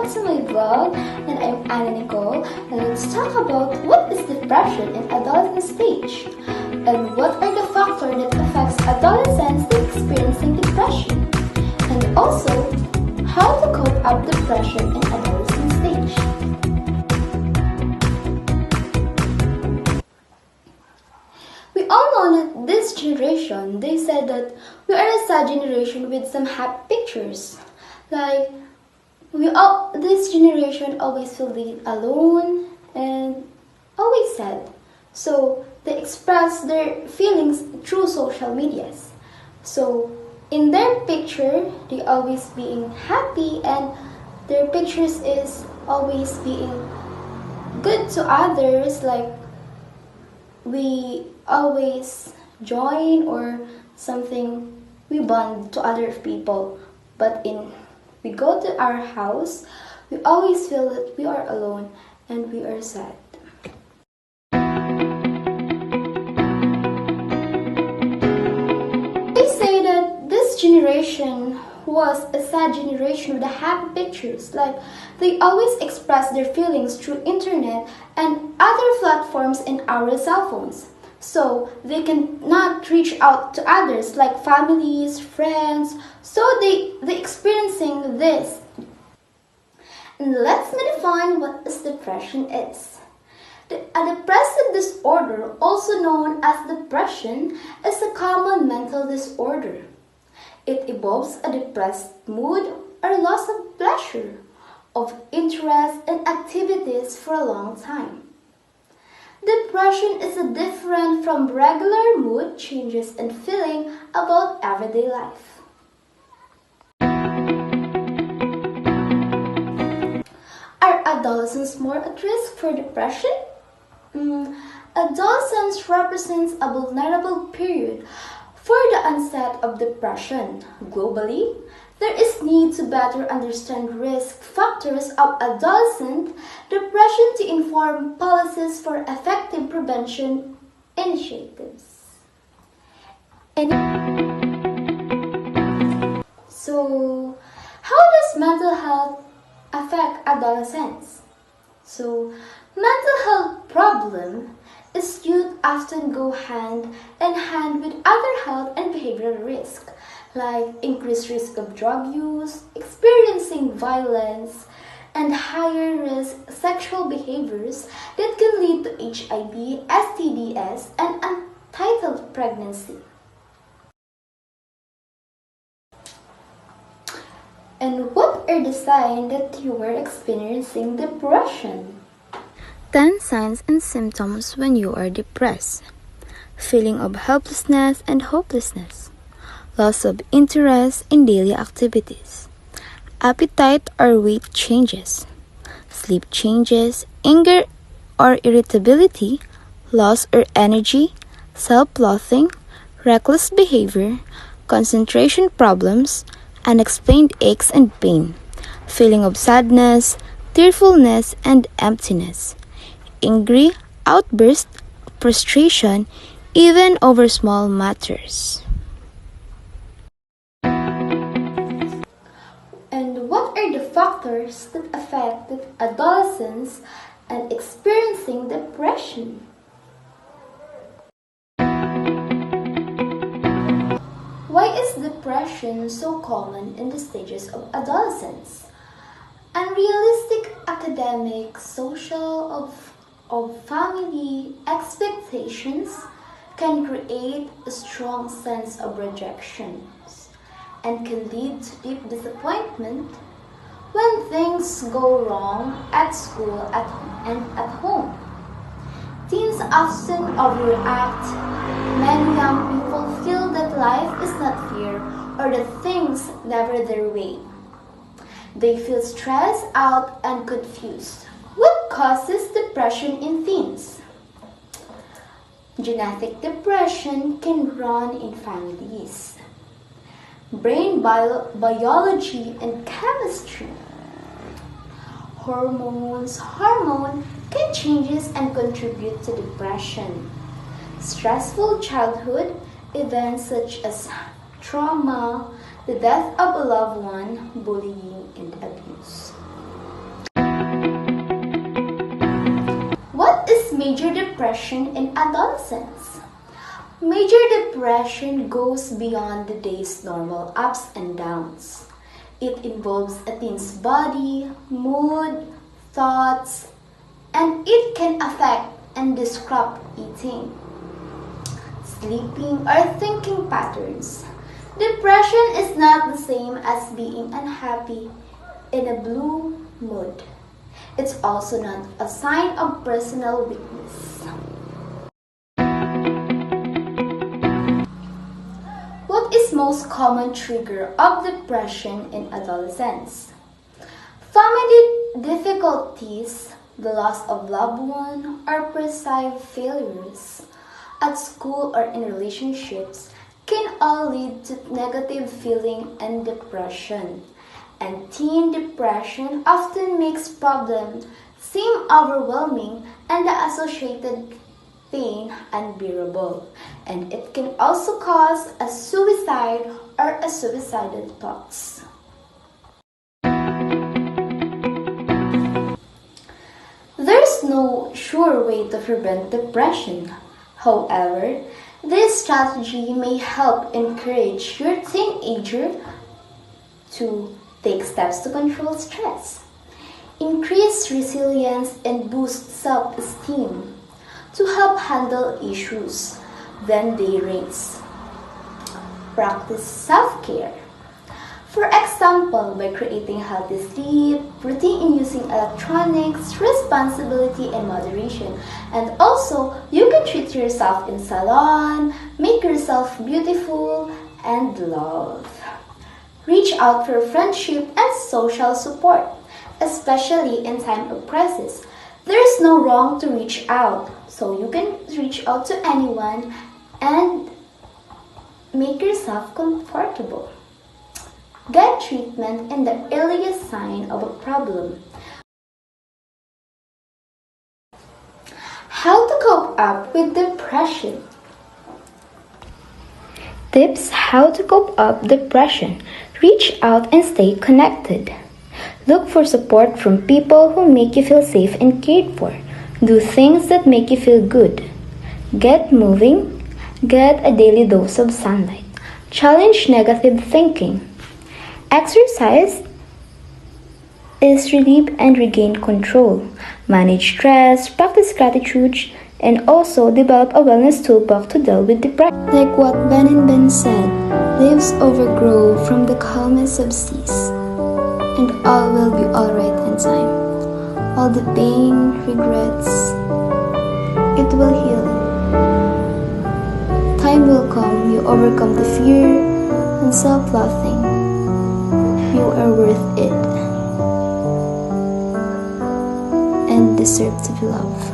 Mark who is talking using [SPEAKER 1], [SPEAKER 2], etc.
[SPEAKER 1] back to my vlog, and I'm Anna Nicole, and let's talk about what is depression in adolescent stage, and what are the factors that affects adolescents in experiencing depression, and also how to cope up depression in adolescent stage. We all know that this generation, they said that we are a sad generation with some happy pictures. Like, this generation always feel alone and always sad. So they express their feelings through social medias. So in their picture, they always being happy, and their pictures is always being good to others. Like, we always join or something, we bond to other people, but we go to our house, we always feel that we are alone and we are sad. They say that this generation was a sad generation with the happy pictures. Like, they always express their feelings through internet and other platforms in our cell phones. So they cannot reach out to others like families, friends. So they experiencing this. And let's define what depression is. A depressive disorder, also known as depression, is a common mental disorder. It involves a depressed mood or loss of pleasure, of interest in activities for a long time. Depression is different from regular mood changes and feeling about everyday life. Are adolescents more at risk for depression? Adolescence represents a vulnerable period for the onset of depression. Globally, there is need to better understand risk factors of adolescent depression to inform policies for effective prevention initiatives. So, how does mental health affect adolescents? So, mental health problem is youth often go hand in hand with other health and behavioral risk, like increased risk of drug use, experiencing violence, and higher risk sexual behaviors that can lead to HIV, STDs, and untitled pregnancy. And what are the signs that you are experiencing depression?
[SPEAKER 2] 10 signs and symptoms when you are depressed. Feeling of helplessness and hopelessness. Loss of interest in daily activities. Appetite or weight changes. Sleep changes, anger or irritability, loss or energy, self-loathing, reckless behavior, concentration problems, unexplained aches and pain, feeling of sadness, tearfulness and emptiness, angry outbursts, frustration, even over small matters.
[SPEAKER 1] And what are the factors that affect adolescents and experiencing depression? Why is depression so common in the stages of adolescence? Unrealistic academic, social, of family expectations can create a strong sense of rejection and can lead to deep disappointment when things go wrong at school and at home. Teens often overreact. Many young people feel that life is not fair or that things never their way. They feel stressed out and confused. What causes depression in teens? Genetic depression can run in families. Brain biology and chemistry. Hormone can changes and contribute to depression. Stressful childhood events such as trauma, the death of a loved one, bullying, and abuse. major depression in adolescence. Major depression goes beyond the day's normal ups and downs. It involves a teen's body, mood, thoughts, and it can affect and disrupt eating, sleeping, or thinking patterns. Depression is not the same as being unhappy in a blue mood. It's also not a sign of personal weakness. What is most common trigger of depression in adolescence? Family difficulties, the loss of loved one, or perceived failures at school or in relationships can all lead to negative feeling and depression. And teen depression often makes problems seem overwhelming and the associated pain unbearable. And it can also cause a suicide or a suicidal thoughts. There's no sure way to prevent depression. However, this strategy may help encourage your teenager to take steps to control stress, increase resilience, and boost self-esteem to help handle issues when they rise. Practice self-care. For example, by creating healthy sleep, routine in using electronics, responsibility, and moderation. And also, you can treat yourself in salon, make yourself beautiful, and love. Reach out for friendship and social support, especially in time of crisis. There is no wrong to reach out, so you can reach out to anyone and make yourself comfortable. Get treatment in the earliest sign of a problem. How to cope up with depression.
[SPEAKER 2] Tips how to cope up depression. Reach out and stay connected. Look for support from people who make you feel safe and cared for. Do things that make you feel good. Get moving. Get a daily dose of sunlight. Challenge negative thinking. Exercise is relieve and regain control. Manage stress, practice gratitude, and also develop a wellness toolbox to deal with depression.
[SPEAKER 1] Like what Ben and Ben said, leaves overgrow from the calmness of seas, and all will be alright in time. All the pain, regrets, it will heal. Time will come, you overcome the fear and self-loathing. You are worth it and deserve to be loved.